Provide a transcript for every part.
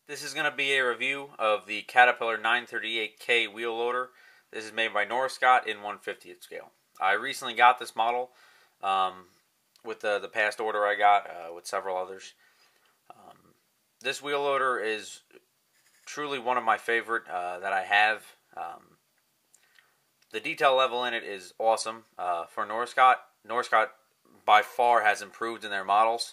This is going to be a review of the Caterpillar 938K wheel loader. This is made by Norscot in 1/50th scale. I recently got this model with the past order I got with several others. This wheel loader is truly one of my favorite that I have. The detail level in it is awesome. For Norscot, Norscot by far has improved in their models.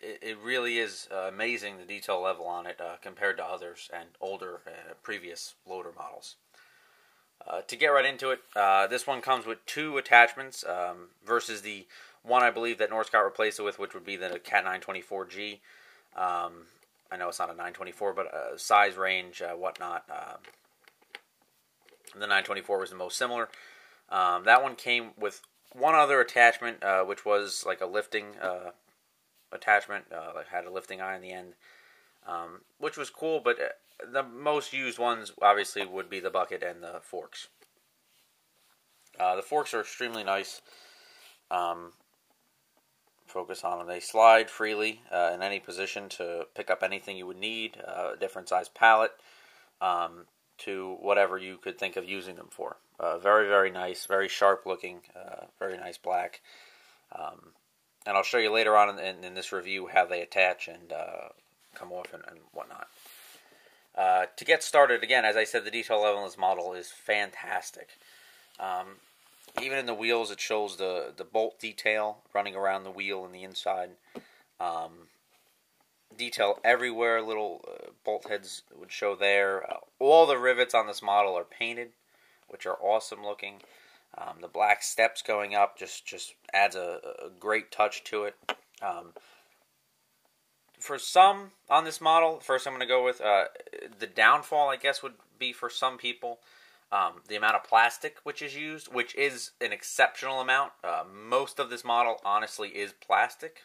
It really is amazing, the detail level on it compared to others and older previous loader models. To get right into it, this one comes with two attachments versus the one I believe that Norscot replaced it with, which would be the Cat 924G. I know it's not a 924, but size range, whatnot. The 924 was the most similar. That one came with one other attachment, which was like a lifting attachment, like had a lifting eye in the end, which was cool, but the most used ones obviously would be the bucket and the forks. The forks are extremely nice. Focus on them. They slide freely in any position to pick up anything you would need, a different size pallet, to whatever you could think of using them for. Very, very nice, very sharp looking, very nice black. And I'll show you later on in this review how they attach and come off and whatnot. To get started, again, as I said, the detail level in this model is fantastic. Even in the wheels, it shows the bolt detail running around the wheel and the inside. Detail everywhere, little bolt heads would show there. All the rivets on this model are painted, which are awesome looking. The black steps going up just adds a great touch to it. For some on this model, first I'm going to go with the downfall, I guess, would be for some people the amount of plastic which is used, which is an exceptional amount. Most of this model, honestly, is plastic.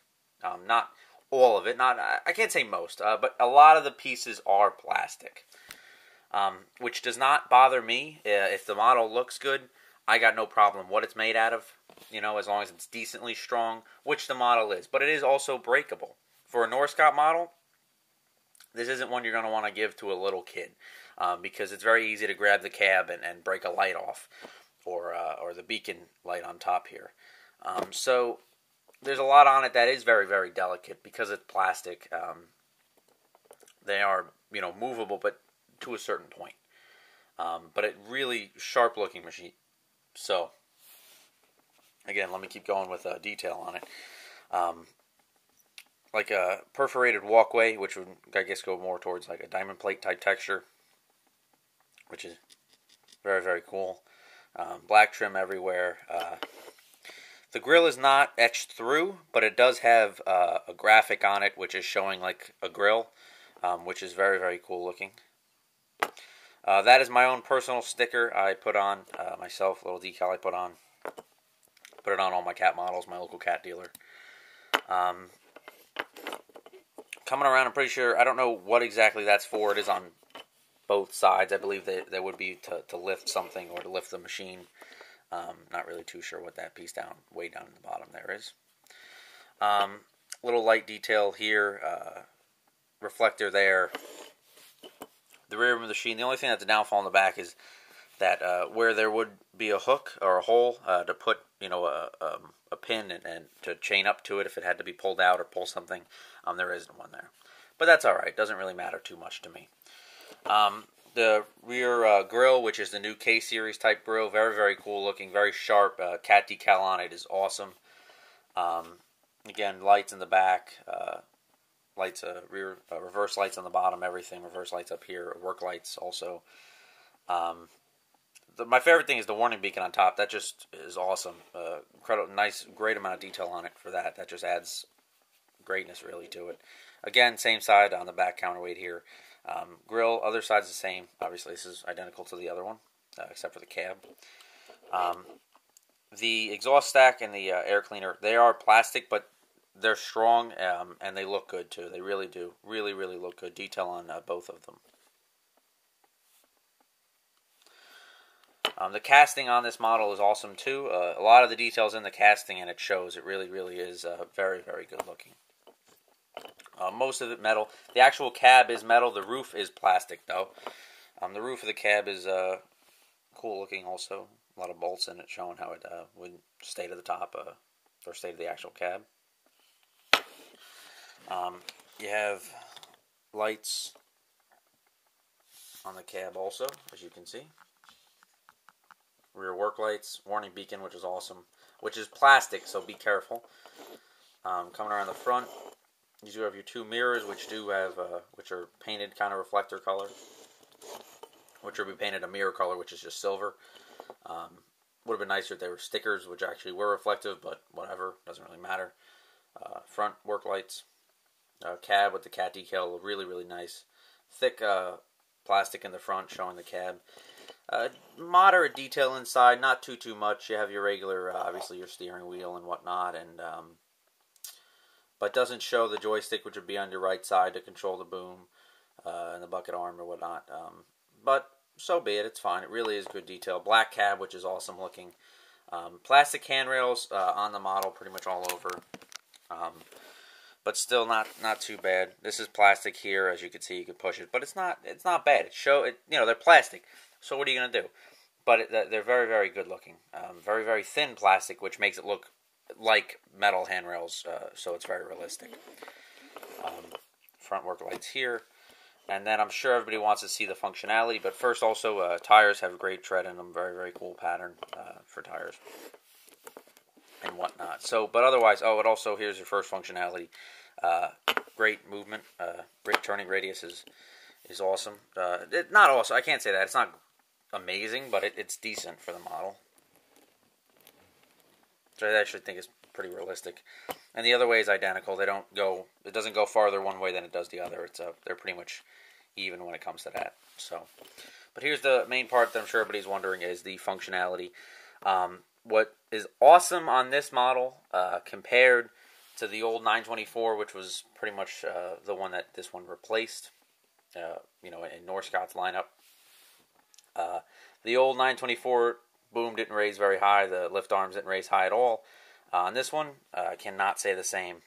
Not all of it. I can't say most, but a lot of the pieces are plastic, which does not bother me. If the model looks good, I got no problem what it's made out of, as long as it's decently strong, which the model is. But it is also breakable. For a Norscot model, this isn't one you're going to want to give to a little kid, because it's very easy to grab the cab and break a light off, or the beacon light on top here. So there's a lot on it that is very, very delicate because it's plastic. They are, movable, but to a certain point. But it really sharp-looking machine. So, again, let me keep going with detail on it. Like a perforated walkway, which would, I guess, go more towards like a diamond plate type texture, which is very, very cool. Black trim everywhere. The grill is not etched through, but it does have a graphic on it, which is showing like a grill, which is very, very cool looking. That is my own personal sticker I put on myself, a little decal I put on. Put it on all my cat models, my local cat dealer. Coming around, I'm pretty sure, I don't know what exactly that's for. It is on both sides. I believe that would be to lift something or to lift the machine. Not really too sure what that piece way down in the bottom there is. Little light detail here, reflector there. The rear of the machine, the only thing that's a downfall in the back is that where there would be a hook or a hole to put, a pin and to chain up to it if it had to be pulled out or pull something, there isn't one there. But that's all right. Doesn't really matter too much to me. The rear grill, which is the new K-Series type grill, very, very cool looking, very sharp. Cat decal on it is awesome. Again, lights in the back, lights, reverse lights on the bottom, everything, reverse lights up here, work lights also. My favorite thing is the warning beacon on top. That just is awesome. Incredible, nice, great amount of detail on it for that. That just adds greatness really to it. Again, same side on the back counterweight here. Grill, other side's the same. Obviously, this is identical to the other one, except for the cab. The exhaust stack and the air cleaner, they are plastic, but they're strong, and they look good too. They really do. Really, really look good. Detail on both of them. The casting on this model is awesome too. A lot of the details in the casting, and it shows. It really, really is very, very good looking. Most of it metal. The actual cab is metal. The roof is plastic, though. The roof of the cab is cool looking also. A lot of bolts in it showing how it would stay to the top or stay to the actual cab. You have lights on the cab also, as you can see. Rear work lights, warning beacon, which is awesome, which is plastic, so be careful. Coming around the front, you do have your two mirrors, which are painted kind of reflector color, which will be painted a mirror color, which is just silver. Would have been nicer if they were stickers, which actually were reflective, but whatever, doesn't really matter. Front work lights, cab with the cat decal, really, really nice. Thick plastic in the front showing the cab. Moderate detail inside, not too much. You have your regular, obviously your steering wheel and whatnot, and but doesn't show the joystick, which would be on your right side to control the boom and the bucket arm or whatnot. But so be it. It's fine. It really is good detail. Black cab, which is awesome looking. Plastic handrails on the model, pretty much all over. But still not too bad. This is plastic here, as you can see. You can push it, but it's not bad. They're plastic. So what are you gonna do? But they're very, very good looking. Very, very thin plastic, which makes it look like metal handrails. So it's very realistic. Front work lights here. And then I'm sure everybody wants to see the functionality. But first, also, tires have great tread in them. Very, very cool pattern for tires and whatnot. So, but otherwise, it also, here's your first functionality. Great movement. Great turning radius is awesome. Not awesome. I can't say that. It's not amazing, but it's decent for the model. So I actually think it's pretty realistic. And the other way is identical. It doesn't go farther one way than it does the other. They're pretty much even when it comes to that. So, but here's the main part that I'm sure everybody's wondering is the functionality. What is awesome on this model compared to the old 924, which was pretty much the one that this one replaced, in Norscot's lineup. The old 924 boom didn't raise very high. The lift arms didn't raise high at all. On this one, I cannot say the same.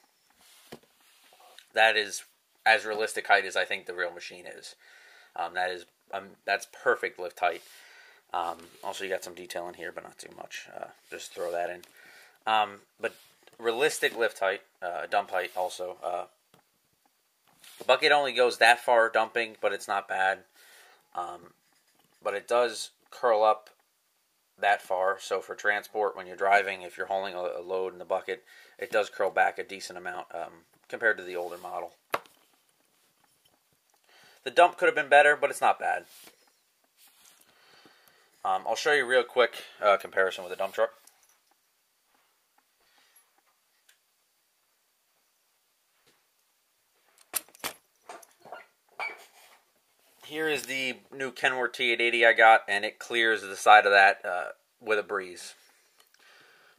That is as realistic height as I think the real machine is. That's perfect lift height. Also, you got some detail in here, but not too much. Just throw that in. But realistic lift height, dump height also. The bucket only goes that far dumping, but it's not bad. But it does curl up that far. So for transport, when you're driving, if you're hauling a load in the bucket, it does curl back a decent amount compared to the older model. The dump could have been better, but it's not bad. I'll show you a real quick comparison with a dump truck. Here is the new Kenworth T880 I got, and it clears the side of that with a breeze.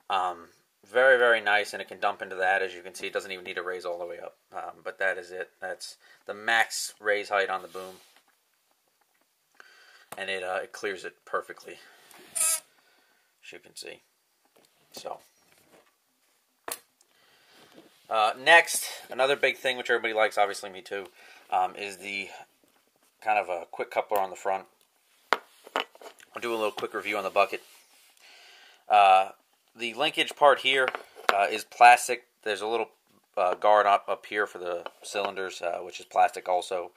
Very, very nice, and it can dump into that. As you can see, it doesn't even need to raise all the way up. But that is it. That's the max raise height on the boom. And it clears it perfectly, as you can see. So, next, another big thing which everybody likes, obviously me too, is the kind of a quick coupler on the front. I'll do a little quick review on the bucket. The linkage part here is plastic. There's a little guard up here for the cylinders, which is plastic also.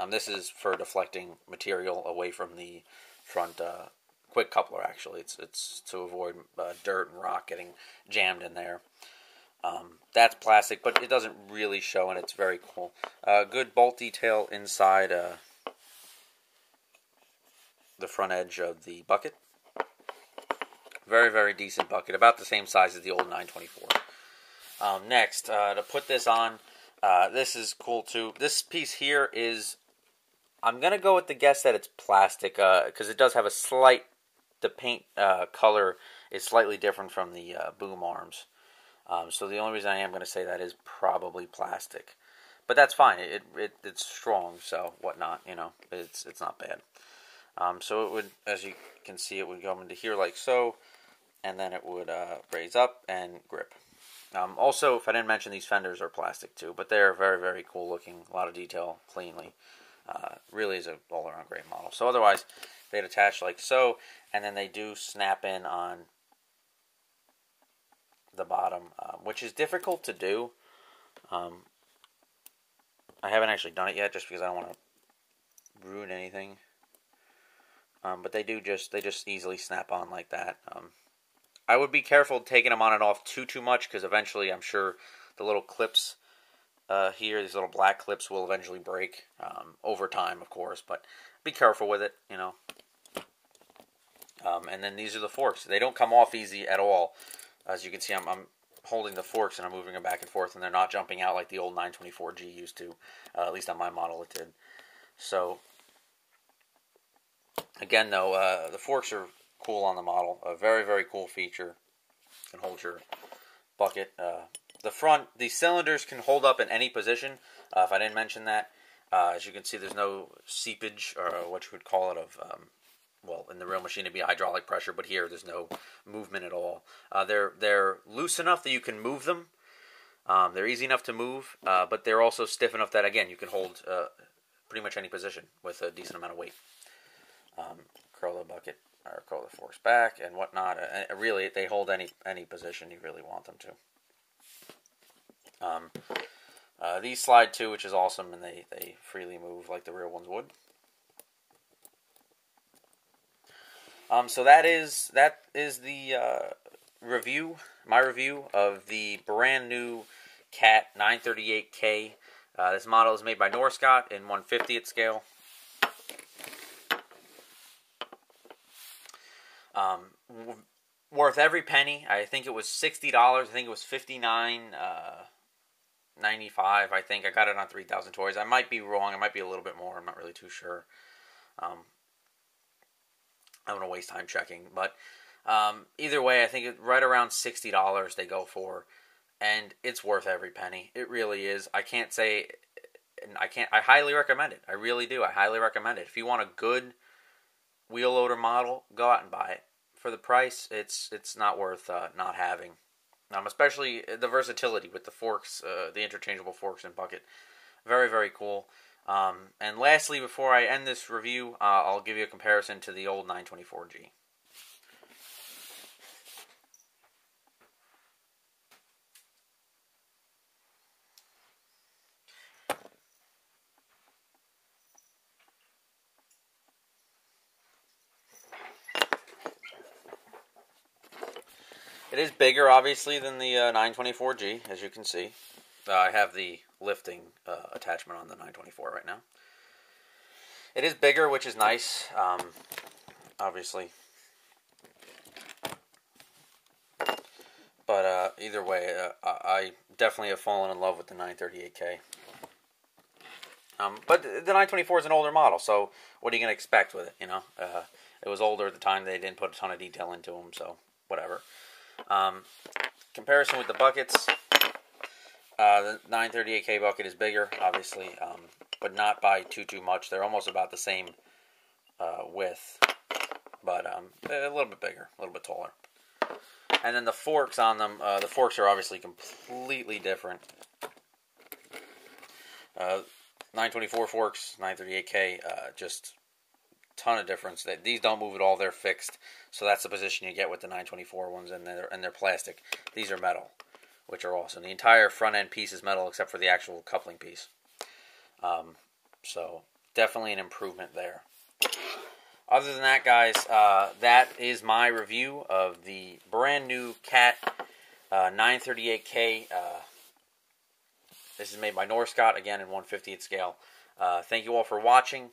This is for deflecting material away from the front quick coupler, actually. It's to avoid dirt and rock getting jammed in there. That's plastic, but it doesn't really show, and it's very cool. Good bolt detail inside the front edge of the bucket. Very, very decent bucket. About the same size as the old 924. Next, to put this on, this is cool too. This piece here is, I'm going to go with the guess that it's plastic, because it does have a slight, the paint color is slightly different from the boom arms. So the only reason I am going to say that is probably plastic. But that's fine. It's strong, so whatnot, it's not bad. So it would, as you can see, it would go into here like so, and then it would raise up and grip. Also, if I didn't mention, these fenders are plastic too, but they're very, very cool looking. A lot of detail, cleanly. Really is an all-around great model. So otherwise, they'd attach like so, and then they do snap in on the bottom, which is difficult to do. I haven't actually done it yet, just because I don't want to ruin anything. But they just easily snap on like that. I would be careful taking them on and off too much, because eventually I'm sure the little clips here, these little black clips, will eventually break over time, of course. But be careful with it, you know. And then these are the forks. They don't come off easy at all. As you can see, I'm holding the forks and I'm moving them back and forth, and they're not jumping out like the old 924G used to. At least on my model, it did. So again, though, the forks are cool on the model. A very, very cool feature. You can hold your bucket. The cylinders can hold up in any position. If I didn't mention that, as you can see, there's no seepage, or what you would call it, of well, in the real machine it'd be hydraulic pressure, but here there's no movement at all. They're loose enough that you can move them. They're easy enough to move, but they're also stiff enough that, again, you can hold pretty much any position with a decent amount of weight. Curl the bucket, or curl the forks back and whatnot. Really, they hold any position you really want them to. These slide too, which is awesome, and they freely move like the real ones would. So that is the review, my review of the brand new Cat 938K. This model is made by Norscot in 1/50th scale. Worth every penny. I think it was $60. I think it was $59.95. I think I got it on 3,000 Toys. I might be wrong. It might be a little bit more. I'm not really too sure. I don't want to waste time checking, but either way, I think right around $60 they go for, and it's worth every penny. It really is. I can't say, I highly recommend it. I really do. I highly recommend it. If you want a good wheel loader model, go out and buy it. For the price, it's not worth not having. Especially the versatility with the forks, the interchangeable forks and bucket. Very, very cool. And lastly, before I end this review, I'll give you a comparison to the old 924G. It is bigger, obviously, than the 924G, as you can see. I have the lifting attachment on the 924 right now. It is bigger, which is nice, obviously. But either way, I definitely have fallen in love with the 938K. But the 924 is an older model, so what are you going to expect with it, you know? It was older at the time. They didn't put a ton of detail into them, so whatever. Comparison with the buckets, the 938K bucket is bigger, obviously, but not by too much. They're almost about the same width, but a little bit bigger, a little bit taller. And then the forks on them, the forks are obviously completely different. 924 forks, 938K, just ton of difference. These don't move at all. They're fixed, so that's the position you get with the 924 ones, and they're plastic. These are metal, which are awesome. The entire front end piece is metal except for the actual coupling piece. So definitely an improvement there. Other than that, guys, that is my review of the brand new Cat 938K. This is made by Norscot, again in 1/50th scale. Thank you all for watching.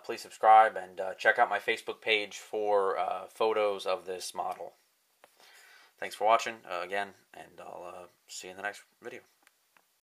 Please subscribe and check out my Facebook page for photos of this model. Thanks for watching again, and I'll see you in the next video.